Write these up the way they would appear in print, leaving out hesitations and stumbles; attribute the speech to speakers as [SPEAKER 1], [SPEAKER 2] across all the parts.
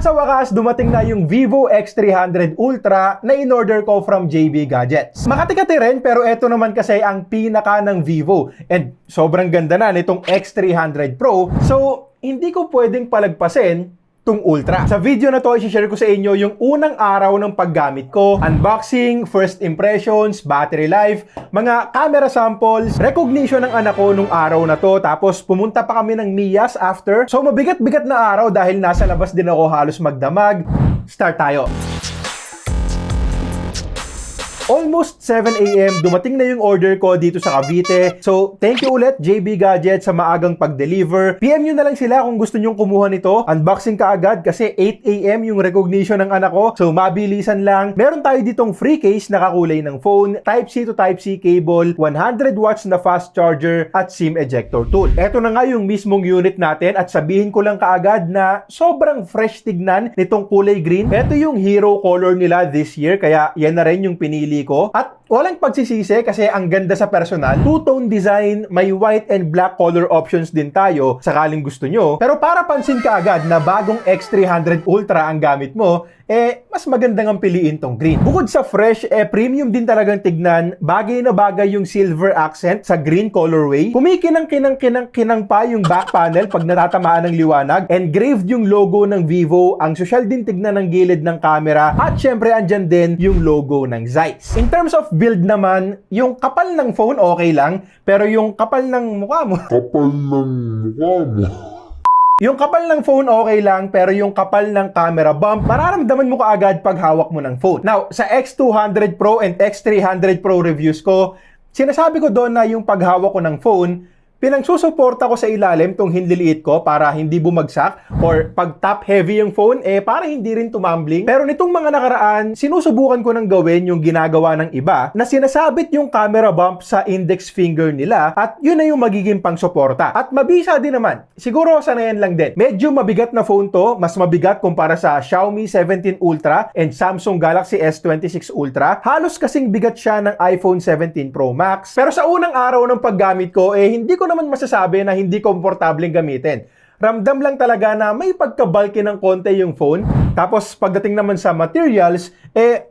[SPEAKER 1] At sa wakas, dumating na yung Vivo X300 Ultra na in-order ko from JB Gadgets. Makati-kati rin, pero eto naman kasi ang pinaka ng Vivo. And sobrang ganda na nitong X300 Pro. So, hindi ko pwedeng palagpasin itong Ultra. Sa video na to, i-share ko sa inyo yung unang araw ng paggamit ko, unboxing, first impressions, battery life, mga camera samples, recognition ng anak ko nung araw na to, tapos pumunta pa kami ng Mias after. So mabigat-bigat na araw dahil nasa labas din ako halos magdamag. Start tayo. Almost 7 AM, dumating na yung order ko dito sa Cavite. So, thank you ulit JB Gadgets sa maagang pag-deliver. PM nyo na lang sila kung gusto nyong kumuha nito. Unboxing ka agad kasi 8 AM yung recognition ng anak ko. So, mabilisan lang. Meron tayo ditong free case na kakulay ng phone, Type-C to Type-C cable, 100 watts na fast charger, at SIM ejector tool. Eto na nga yung mismong unit natin at sabihin ko lang kaagad na sobrang fresh tignan nitong kulay green. Eto yung hero color nila this year, kaya yan na rin yung pinili ko. At walang pagsisisi kasi ang ganda sa personal. Two-tone design, may white and black color options din tayo sakaling gusto nyo. Pero para pansin ka agad na bagong X300 Ultra ang gamit mo, mas magandang ang piliin tong green. Bukod sa fresh, premium din talagang tignan. Bagay na bagay yung silver accent sa green colorway. Kumikinang-kinang pa yung back panel pag natatamaan ng liwanag. Engraved yung logo ng Vivo. Ang social din tignan ng gilid ng camera. At syempre, andyan din yung logo ng Zeiss. In terms of build naman, yung kapal ng phone okay lang, pero yung kapal ng mukha mo... Yung kapal ng phone okay lang, pero yung kapal ng camera bump, mararamdaman mo kaagad pag hawak mo ng phone. Now, sa X200 Pro and X300 Pro reviews ko, sinasabi ko doon na yung paghawak ko ng phone, pinagsusuporta ko sa ilalim tong hinliliit ko para hindi bumagsak, or pag top heavy yung phone, para hindi rin tumambling. Pero nitong mga nakaraan, sinusubukan ko nang gawin yung ginagawa ng iba na sinasabit yung camera bump sa index finger nila at yun na yung magiging pangsuporta. At mabisa din naman. Siguro sanayan lang din. Medyo mabigat na phone to, mas mabigat kumpara sa Xiaomi 17 Ultra and Samsung Galaxy S26 Ultra. Halos kasing bigat siya ng iPhone 17 Pro Max. Pero sa unang araw ng paggamit ko, hindi ko naman masasabi na hindi komportableng gamitin. Ramdam lang talaga na may pagka-bulky ng konti yung phone. Tapos pagdating naman sa materials,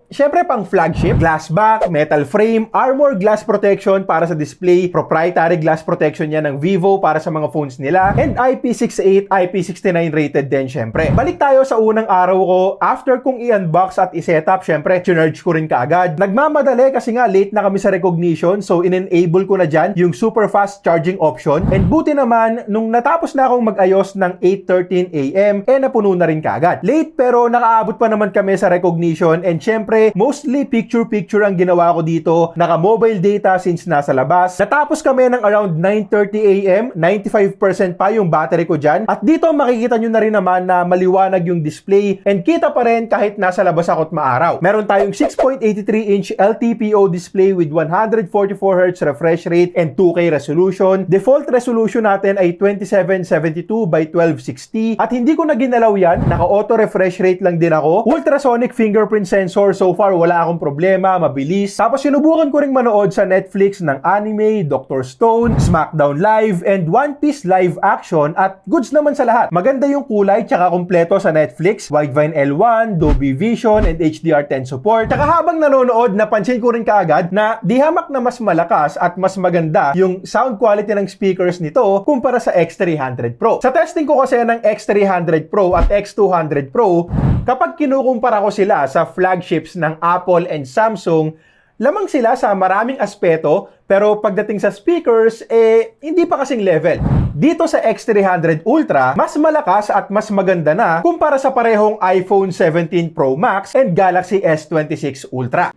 [SPEAKER 1] syempre pang flagship, glass back, metal frame, armor glass protection para sa display, proprietary glass protection yan ng Vivo para sa mga phones nila, and IP68, IP69 rated din syempre. Balik tayo sa unang araw ko. After kong i-unbox at i-setup, syempre, chinurge ko rin kaagad. Nagmamadali kasi nga late na kami sa recognition, so in-enable ko na dyan yung super fast charging option. And buti naman, nung natapos na akong mag-ayos ng 8:13 AM, napuno na rin kaagad. Late pero nakaabot pa naman kami sa recognition, and syempre, mostly picture-picture ang ginawa ko dito. Naka-mobile data since nasa labas. Natapos kami ng around 9:30 AM, 95% pa yung battery ko dyan. At dito makikita nyo na rin naman na maliwanag yung display, and kita pa rin kahit nasa labas ako't maaraw. Meron tayong 6.83-inch LTPO display with 144Hz refresh rate and 2K resolution. Default resolution natin ay 2772 by 1260. At hindi ko na ginalaw yan. Naka-auto refresh rate lang din ako. Ultrasonic fingerprint sensor. So far, wala akong problema. Mabilis. Tapos, sinubukan ko ring manood sa Netflix ng anime, Dr. Stone, SmackDown Live, and One Piece live action. At goods naman sa lahat. Maganda yung kulay tsaka kompleto sa Netflix. Widevine L1, Dolby Vision, and HDR10 support. Tsaka habang nanonood, napansin ko rin kaagad na di hamak na mas malakas at mas maganda yung sound quality ng speakers nito kumpara sa X300 Pro. Sa testing ko kasi ng X300 Pro at X200 Pro, kapag kinukumpara ko sila sa flagships ng Apple and Samsung, lamang sila sa maraming aspeto, pero pagdating sa speakers, hindi pa kasing level. Dito sa X300 Ultra, mas malakas at mas maganda na kumpara sa parehong iPhone 17 Pro Max and Galaxy S26 Ultra.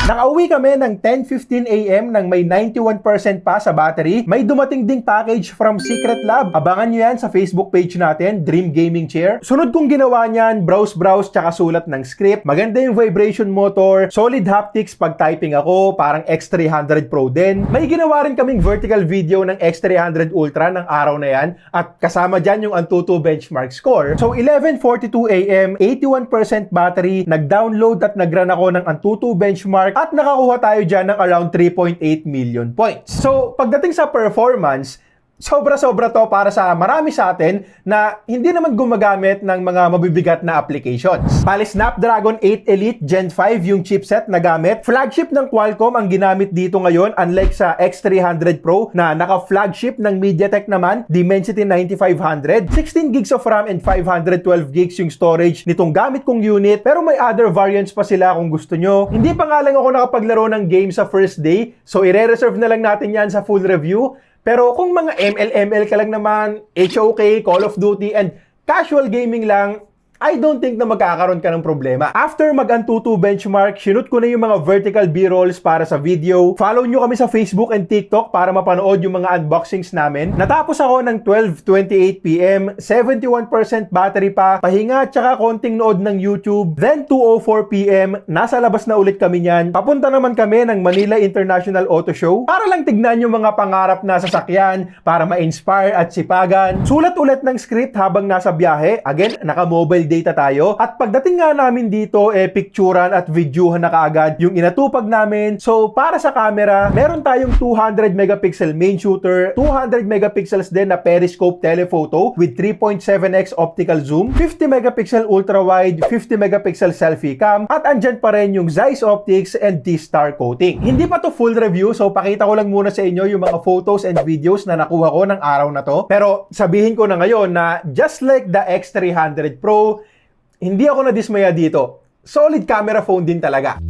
[SPEAKER 1] Nakauwi kami ng 10:15 AM nang may 91% pa sa battery. May dumating ding package from Secret Lab. Abangan nyo yan sa Facebook page natin, Dream Gaming Chair. Sunod kong ginawa niyan, browse tsaka sulat ng script. Maganda yung vibration motor, solid haptics pag typing ako, parang X300 Pro din. May ginawa rin kaming vertical video ng X300 Ultra ng araw na yan at kasama dyan yung Antutu benchmark score. So 11:42 AM, 81% battery, nag-download at nag-run ako ng Antutu benchmark at nakakuha tayo dyan ng around 3.8 million points. So pagdating sa performance, sobra-sobra to para sa marami sa atin na hindi naman gumagamit ng mga mabibigat na applications. Bali Snapdragon 8 Elite Gen 5 yung chipset na gamit. Flagship ng Qualcomm ang ginamit dito ngayon, unlike sa X300 Pro na naka-flagship ng MediaTek naman, Dimensity 9500. 16 gigs of RAM and 512 gigs yung storage nitong gamit kong unit, pero may other variants pa sila kung gusto nyo. Hindi pa nga lang ako nakapaglaro ng game sa first day, so ire-reserve na lang natin yan sa full review. Pero kung mga ML ka lang naman, HOK, Call of Duty, and casual gaming lang, I don't think na magkakaroon ka ng problema. After mag-Antutu benchmark, sinut ko na yung mga vertical B-rolls para sa video. Follow nyo kami sa Facebook and TikTok para mapanood yung mga unboxings namin. Natapos ako ng 12:28 PM, 71% battery pa, pahinga tsaka konting nood ng YouTube. Then 2:04 PM, nasa labas na ulit kami niyan. Papunta naman kami ng Manila International Auto Show para lang tignan yung mga pangarap na sasakyan, para ma-inspire at sipagan. Sulat ulit ng script habang nasa biyahe. Again, naka-mobile data tayo. At pagdating nga namin dito, picturean at videohan na kaagad yung inatupag namin. So, para sa camera, meron tayong 200 megapixel main shooter, 200 megapixels din na periscope telephoto with 3.7x optical zoom, 50 megapixel ultra-wide, 50 megapixel selfie cam, at andyan pa rin yung Zeiss Optics and T-Star coating. Hindi pa to full review, so pakita ko lang muna sa inyo yung mga photos and videos na nakuha ko ng araw na to. Pero sabihin ko na ngayon na just like the X300 Pro, hindi ako nadismaya dito. Solid camera phone din talaga.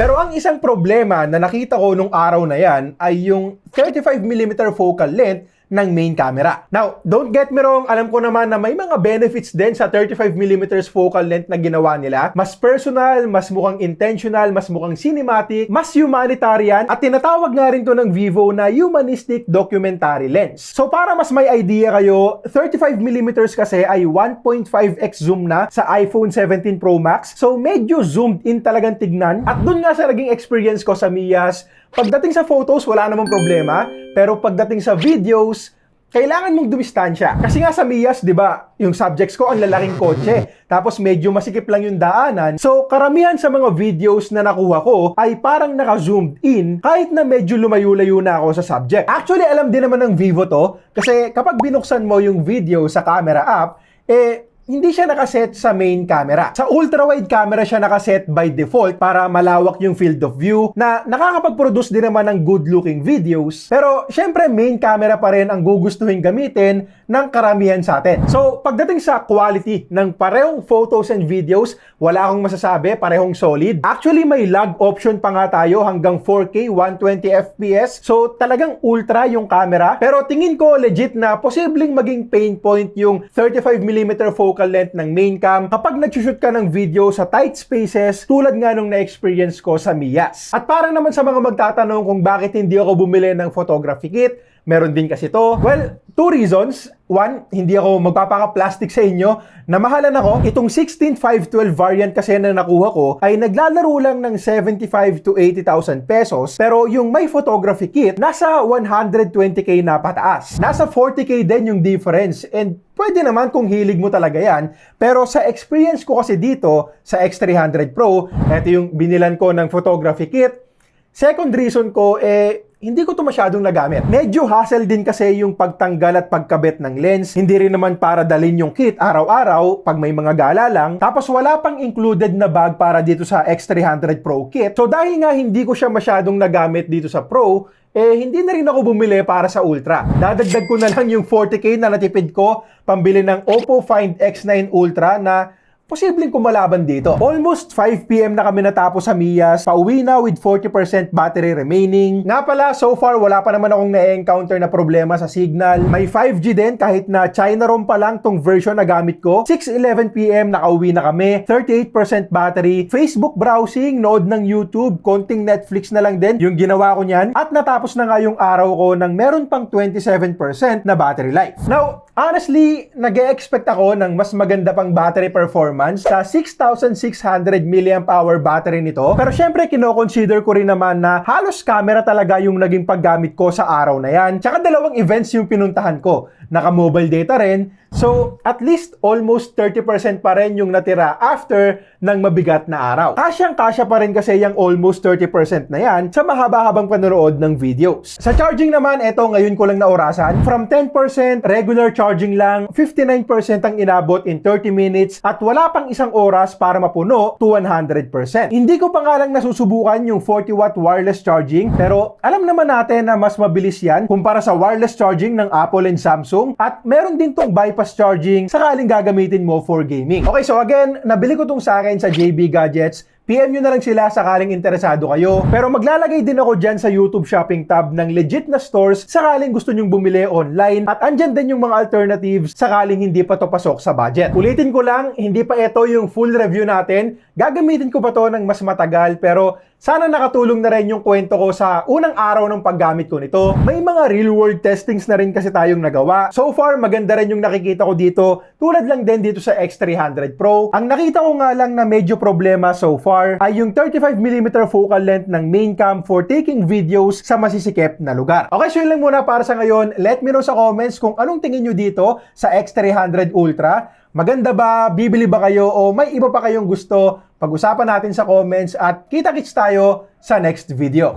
[SPEAKER 1] Pero ang isang problema na nakita ko nung araw na yan ay yung 35mm focal length ng main camera. Now, don't get me wrong, alam ko naman na may mga benefits din sa 35mm focal length na ginawa nila. Mas personal, mas mukhang intentional, mas mukhang cinematic, mas humanitarian, at tinatawag nga rin to ng Vivo na humanistic documentary lens. So para mas may idea kayo, 35mm kasi ay 1.5x zoom na sa iPhone 17 Pro Max. So medyo zoomed in talagang tignan. At dun nga sa naging experience ko sa Mias, pagdating sa photos, wala namang problema. Pero pagdating sa videos, kailangan mong dumistansya. Kasi nga sa Mias, di ba, yung subjects ko, ang lalaking kotse. Tapos medyo masikip lang yung daanan. So, karamihan sa mga videos na nakuha ko ay parang naka-zoomed in kahit na medyo lumayo-layo na ako sa subject. Actually, alam din naman ng Vivo to. Kasi kapag binuksan mo yung video sa camera app, hindi siya nakaset sa main camera. Sa ultra-wide camera siya nakaset by default para malawak yung field of view na nakakapag-produce din naman ng good-looking videos. Pero syempre main camera pa rin ang gugustuhin gamitin ng karamihan sa atin. So pagdating sa quality ng parehong photos and videos, wala akong masasabi, parehong solid. Actually may lag option pa nga tayo hanggang 4K 120 FPS. So talagang ultra yung camera. Pero tingin ko legit na posibleng maging pain point yung 35mm focal length ng main cam kapag nag-shoot ka ng video sa tight spaces tulad nga nung na-experience ko sa Miyas. At parang naman sa mga magtatanong kung bakit hindi ako bumili ng photography kit, meron din kasi to. Well, two reasons. One, hindi ako magpapaka-plastic sa inyo. Namahalan ako. Itong 16-512 variant kasi na nakuha ko ay naglalaro lang ng 75 to 80,000 pesos. Pero yung may photography kit, nasa 120k na pataas. Nasa 40k din yung difference. And pwede naman kung hilig mo talaga yan. Pero sa experience ko kasi dito, sa X300 Pro, ito yung binilan ko ng photography kit. Second reason ko, hindi ko to masyadong nagamit. Medyo hassle din kasi yung pagtanggal at pagkabit ng lens. Hindi rin naman para dalhin yung kit araw-araw pag may mga gala lang. Tapos wala pang included na bag para dito sa X300 Pro kit. So dahil nga hindi ko siya masyadong nagamit dito sa Pro, hindi na rin ako bumili para sa Ultra. Dadagdag ko na lang yung 40k na natipid ko pambili ng Oppo Find X9 Ultra na posibleng kumalaban dito. Almost 5 PM na kami natapos sa Miyas. Pauwi na with 40% battery remaining. Nga pala, so far wala pa naman akong na-encounter na problema sa signal. May 5G din kahit na China ROM pa lang tong version na gamit ko. 6:11 PM nakauwi na kami. 38% battery. Facebook browsing, nood ng YouTube, konting Netflix na lang din yung ginawa ko niyan. At natapos na nga yung araw ko ng meron pang 27% na battery life. Now, honestly, nag-e-expect ako ng mas maganda pang battery performance sa 6,600 mAh battery nito. Pero syempre, kino-consider ko rin naman na halos camera talaga yung naging paggamit ko sa araw na yan. Tsaka dalawang events yung pinuntahan ko. Naka-mobile data rin. So, at least almost 30% pa rin yung natira after ng mabigat na araw. Kasyang-kasya pa rin kasi yung almost 30% na yan sa mahaba-habang panonood ng videos. Sa charging naman, eto ngayon ko lang naorasan. From 10% regular charging lang, 59% ang inabot in 30 minutes at wala pang isang oras para mapuno to 100%. Hindi ko pa nga lang nasusubukan yung 40-watt wireless charging pero alam naman natin na mas mabilis yan kumpara sa wireless charging ng Apple and Samsung at meron din tong bypass charging sakaling gagamitin mo for gaming. Okay, so again, nabili ko tong sa akin sa JB Gadgets. PM nyo na lang sila sakaling interesado kayo. Pero maglalagay din ako dyan sa YouTube Shopping tab ng legit na stores sakaling gusto nyong bumili online at andyan din yung mga alternatives sakaling hindi pa to pasok sa budget. Ulitin ko lang, hindi pa ito yung full review natin. Gagamitin ko pa to ng mas matagal pero sana nakatulong na rin yung kwento ko sa unang araw ng paggamit ko nito. May mga real-world testings na rin kasi tayong nagawa. So far, maganda rin yung nakikita ko dito, tulad lang din dito sa X300 Pro. Ang nakita ko nga lang na medyo problema so far ay yung 35mm focal length ng main cam for taking videos sa masisikip na lugar. Okay, so yun lang muna para sa ngayon. Let me know sa comments kung anong tingin nyo dito sa X300 Ultra. Maganda ba? Bibili ba kayo? O may iba pa kayong gusto? Pag-usapan natin sa comments at kita-kits tayo sa next video.